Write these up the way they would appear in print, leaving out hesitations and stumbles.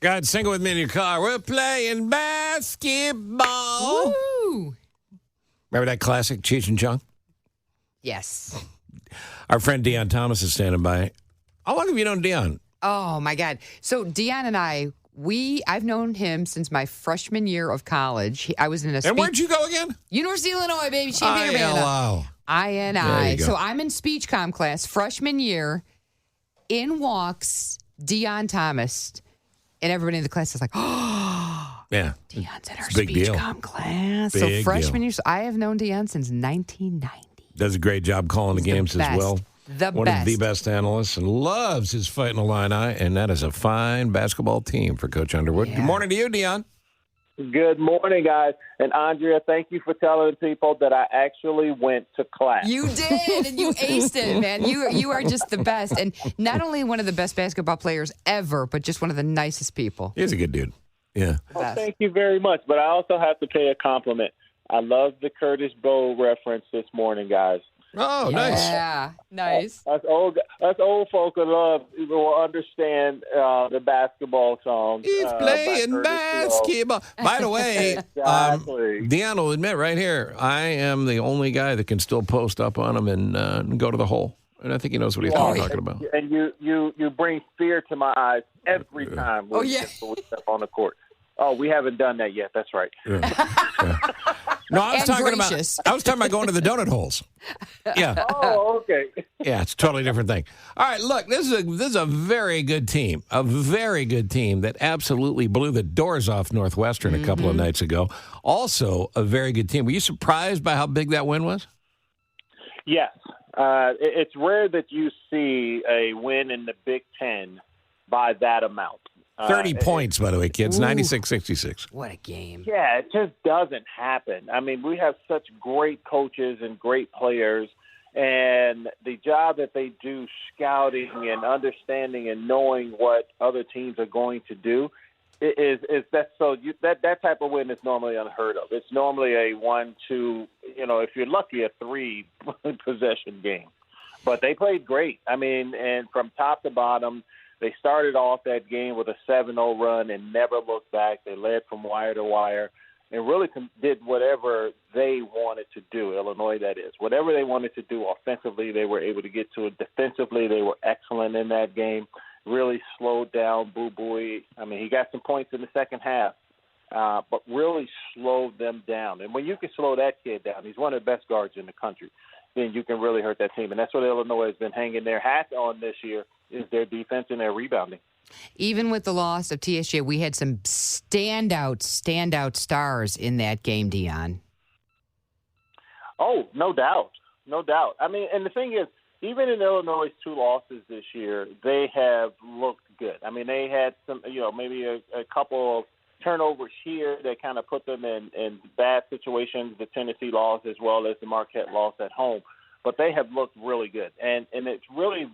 Go ahead, sing it with me in your car. We're playing basketball. Woo! Remember that classic, Cheech and Chong? Yes. Our friend Deon Thomas is standing by. How long have you known Deon? Oh, my God. So Deon and I've known him since my freshman year of college. I was in a And where'd you go again? University of Illinois, baby. Champaign-Urbana. ILO. INI. So I'm in speech comm class, freshman year. In walks Deon Thomas. And everybody in the class is like, oh, Yeah. Deon's in our Big speech deal. comm class. Big So freshman deal. year. So I have known Deon since 1990. Does a great job calling the games as well. One of the best analysts and loves his Fighting Illini, and that is a fine basketball team for Coach Underwood. Yeah. Good morning to you, Deon. Good morning, guys. And Andrea, thank you for telling people that I actually went to class. You did, and you aced it, man. You are just the best. And not only one of the best basketball players ever, but just one of the nicest people. He's a good dude. Yeah. Well, thank you very much. But I also have to pay a compliment. I love the Curtis Bowl reference this morning, guys. Oh, nice. Yeah, nice. Us old folk will understand the basketball song. He's playing basketball. By the way, Exactly. Deon will admit right here, I am the only guy that can still post up on him and go to the hole. And I think he knows what he's talking about. And you bring fear to my eyes every time we step on the court. Oh, we haven't done that yet. That's right. Yeah. No, I was talking gracious. about going to the donut holes. Yeah. Oh, okay. Yeah, it's a totally different thing. All right, look, this is a very good team. A very good team that absolutely blew the doors off Northwestern a couple of nights ago. Also, a very good team. Were you surprised by how big that win was? Yes. It's rare that you see a win in the Big Ten by that amount. 30 points, by the way, kids. 96-66. What a game. Yeah, it just doesn't happen. I mean, we have such great coaches and great players, and the job that they do scouting and understanding and knowing what other teams are going to do is that type of win is normally unheard of. It's normally a 1-2, if you're lucky, a 3 possession game. But they played great. I mean, and from top to bottom, they started off that game with a 7-0 run and never looked back. They led from wire to wire and really did whatever they wanted to do, Illinois that is. Whatever they wanted to do offensively, they were able to get to it. Defensively, they were excellent in that game, really slowed down Boo Buie. I mean, he got some points in the second half, but really slowed them down. And when you can slow that kid down, he's one of the best guards in the country, then you can really hurt that team. And that's what Illinois has been hanging their hat on this year, is their defense and their rebounding. Even with the loss of TSJ, we had some standout stars in that game, Deon. Oh, no doubt. No doubt. I mean, and the thing is, even in Illinois' 2 losses this year, they have looked good. I mean, they had some, maybe a couple of turnovers here that kind of put them in bad situations, the Tennessee loss as well as the Marquette loss at home. But they have looked really good. And it's really,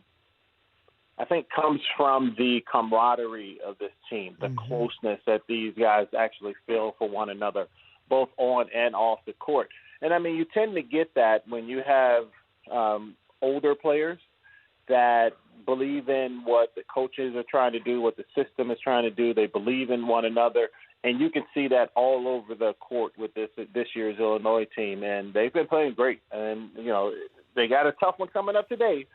I think, comes from the camaraderie of this team, the closeness that these guys actually feel for one another, both on and off the court. And, I mean, you tend to get that when you have older players that believe in what the coaches are trying to do, what the system is trying to do. They believe in one another. And you can see that all over the court with this year's Illinois team. And they've been playing great. And, they got a tough one coming up today,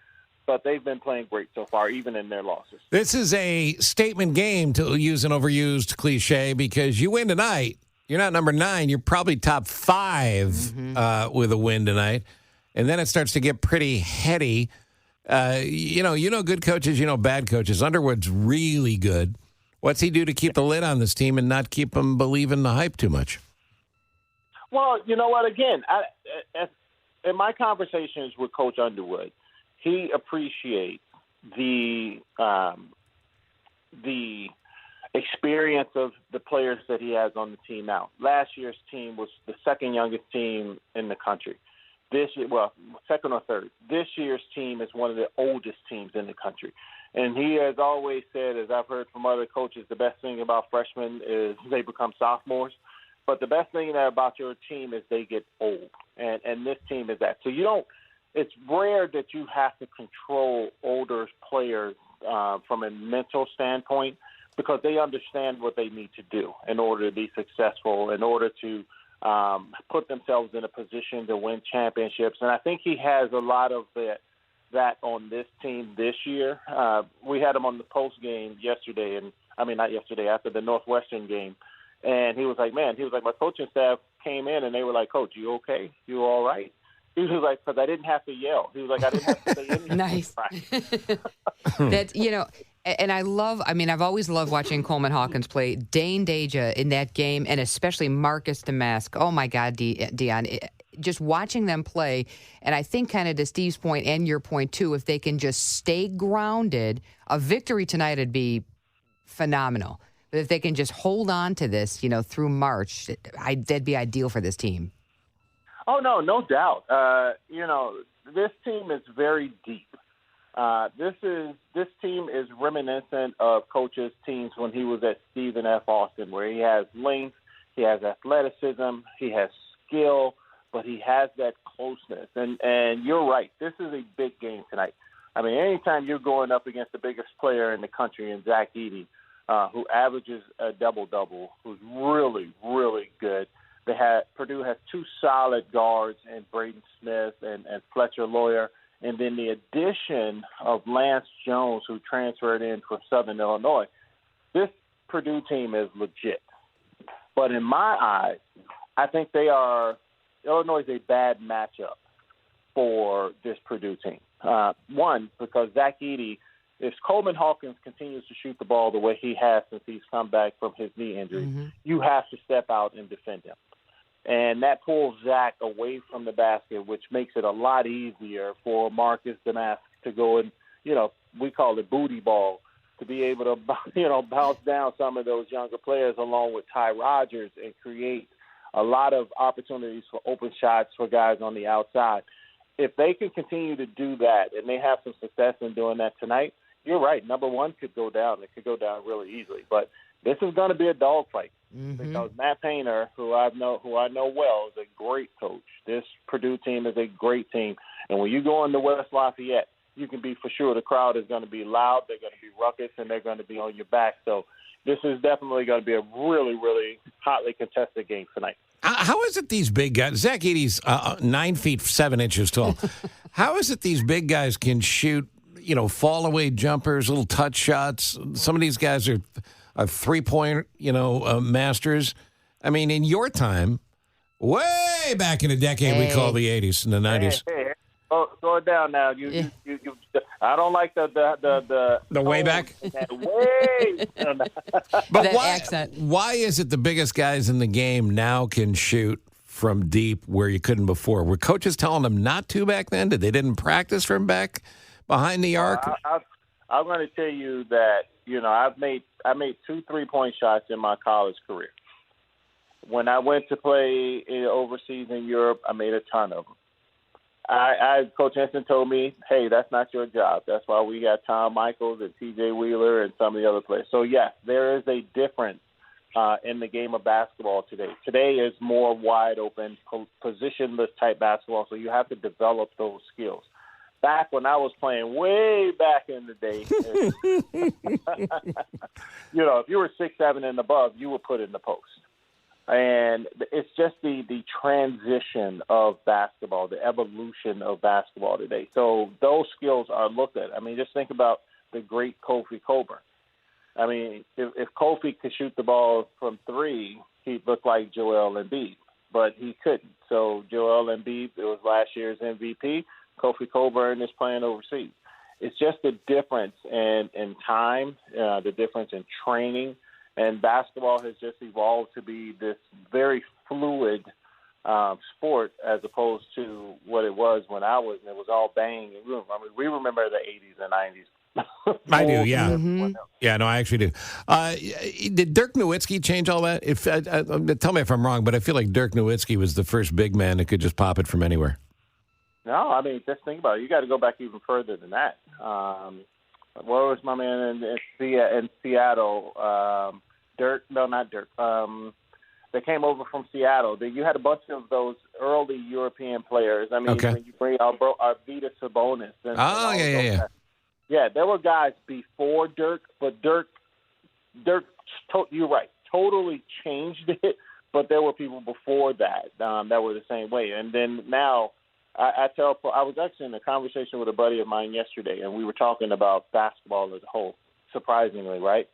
but they've been playing great so far, even in their losses. This is a statement game, to use an overused cliche, because you win tonight. You're not number 9. You're probably top 5 with a win tonight. And then it starts to get pretty heady. You know good coaches, bad coaches. Underwood's really good. What's he do to keep the lid on this team and not keep them believing the hype too much? Well, you know what? Again, in my conversations with Coach Underwood, he appreciates the experience of the players that he has on the team now. Last year's team was the second youngest team in the country. This year, second or third. This year's team is one of the oldest teams in the country. And he has always said, as I've heard from other coaches, the best thing about freshmen is they become sophomores. But the best thing about your team is they get old. And this team is that. So it's rare that you have to control older players from a mental standpoint. because they understand what they need to do in order to be successful, in order to put themselves in a position to win championships. And I think he has a lot of that on this team this year. We had him on the post game yesterday, after the Northwestern game. And he was like, my coaching staff came in and they were like, Coach, you okay? You all right? He was like, because I didn't have to yell. He was like, I didn't have to say anything. Nice. That's, and I've always loved watching Coleman Hawkins play. Dane Deja in that game, and especially Marcus Damask. Oh, my God, Deon. Just watching them play, and I think kind of to Steve's point and your point, too, if they can just stay grounded, a victory tonight would be phenomenal. But if they can just hold on to this, through March, that'd be ideal for this team. Oh, no doubt. This team is very deep. This team is reminiscent of Coach's teams when he was at Stephen F. Austin, where he has length, he has athleticism, he has skill, but he has that closeness. And you're right. This is a big game tonight. I mean, anytime you're going up against the biggest player in the country, in Zach Edey, who averages a double-double, who's really, really good. Purdue has two solid guards in Braden Smith and Fletcher Lawyer, and then the addition of Lance Jones, who transferred in from Southern Illinois. This Purdue team is legit. But in my eyes, I think Illinois is a bad matchup for this Purdue team. One, because Zach Edey, if Coleman Hawkins continues to shoot the ball the way he has since he's come back from his knee injury, you have to step out and defend him. And that pulls Zach away from the basket, which makes it a lot easier for Marcus Damask to go and, we call it booty ball, to be able to, bounce down some of those younger players along with Ty Rodgers and create a lot of opportunities for open shots for guys on the outside. If they can continue to do that and they have some success in doing that tonight, you're right. Number one could go down. It could go down really easily. But this is going to be a dogfight because Matt Painter, who I know well, is a great coach. This Purdue team is a great team. And when you go into West Lafayette, you can be for sure the crowd is going to be loud, they're going to be ruckus, and they're going to be on your back. So this is definitely going to be a really, really hotly contested game tonight. How is it these big guys, Zach Edey's 9 feet 7 inches tall, how is it these big guys can shoot, fall-away jumpers, little touch shots? Some of these guys are three-point, masters. I mean, in your time, way back in the decade we call the 80s and the 90s. Hey. Oh, slow it down now. You I don't like the way back. Way. But why is it the biggest guys in the game now can shoot from deep where you couldn't before? Were coaches telling them not to back then? They didn't practice from back behind the arc? I'm going to tell you that I made 2 3-point shots in my college career. When I went to play overseas in Europe, I made a ton of them. Coach Henson told me, hey, that's not your job. That's why we got Tom Michaels and T.J. Wheeler and some of the other players. So, yes, there is a difference in the game of basketball today. Today is more wide open, positionless type basketball, so you have to develop those skills. Back when I was playing way back in the day, if you were 6'7" and above, you were put in the post. And it's just the transition of basketball, the evolution of basketball today. So those skills are looked at. I mean, just think about the great Kofi Cockburn. I mean, if Kofi could shoot the ball from 3, he'd look like Joel Embiid, but he couldn't. So Joel Embiid, it was last year's MVP. Kofi Cockburn is playing overseas. It's just the difference in time, the difference in training. And basketball has just evolved to be this very fluid sport as opposed to what it was when I was. And it was all bang. I mean, we remember the 80s and 90s. I do, yeah. Mm-hmm. Yeah, no, I actually do. Did Dirk Nowitzki change all that? Tell me if I'm wrong, but I feel like Dirk Nowitzki was the first big man that could just pop it from anywhere. No, I mean, just think about it. You got to go back even further than that. What was my man in Seattle? Dirk? No, not Dirk. They came over from Seattle. You had a bunch of those early European players. I mean, when you bring Arvydas Sabonis. Yeah. Yeah, there were guys before Dirk, but Dirk you're right, totally changed it. But there were people before that that were the same way. And then now I was actually in a conversation with a buddy of mine yesterday, and we were talking about basketball as a whole, surprisingly, right?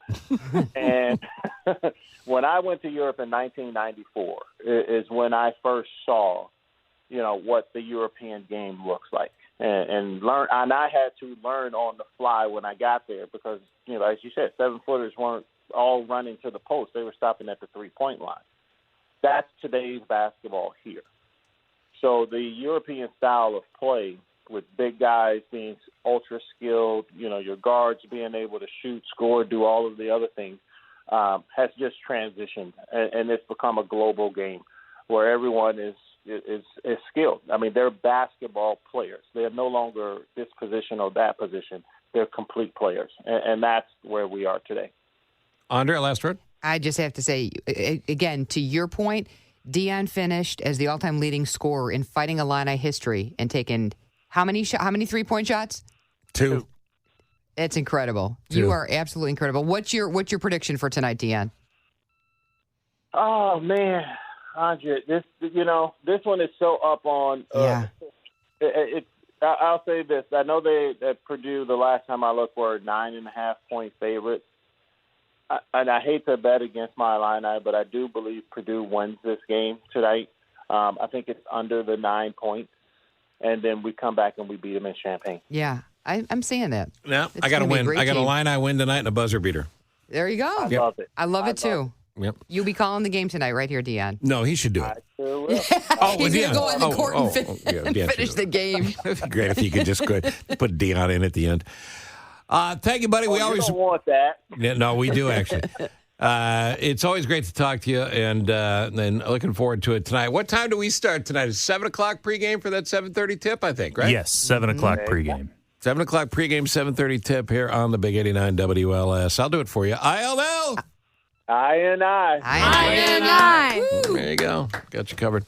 And when I went to Europe in 1994 is when I first saw, what the European game looks like. And I had to learn on the fly when I got there because, as you said, 7-footers weren't all running to the post. They were stopping at the 3-point line. That's today's basketball here. So the European style of play with big guys being ultra skilled, your guards being able to shoot, score, do all of the other things, has just transitioned. And it's become a global game where everyone is skilled. I mean, they're basketball players. They're no longer this position or that position. They're complete players. And that's where we are today. Andre, last word? I just have to say, again, to your point, Deon finished as the all-time leading scorer in Fighting Illini history and taken how many 3-point shots? 2. It's incredible. 2. You are absolutely incredible. What's your prediction for tonight, Deon? Oh man, Andre, this one is so up on. Yeah. I'll say this. I know at Purdue the last time I looked were 9.5-point favorites. And I hate to bet against my Illini, but I do believe Purdue wins this game tonight. I think it's under the 9 points, and then we come back and we beat them in Champaign. Yeah, I'm seeing that. Yeah, I got to win. I got Illini win tonight and a buzzer beater. There you go. I love it. I love it too. Yep. You'll be calling the game tonight right here, Deon. No, he should do it. I sure will. He's going to go in the court and finish the game. It'd be great if you could just put Deon in at the end. Thank you, buddy. We always don't want that. Yeah, no, we do actually. It's always great to talk to you, and looking forward to it tonight. What time do we start tonight? Is 7 o'clock pregame for that 7:30 tip? I think, right? Yes, 7 o'clock pregame. 7 o'clock pregame, 7:30 tip here on the Big 89 WLS. I'll do it for you. ILL. I. I. There you go. Got you covered.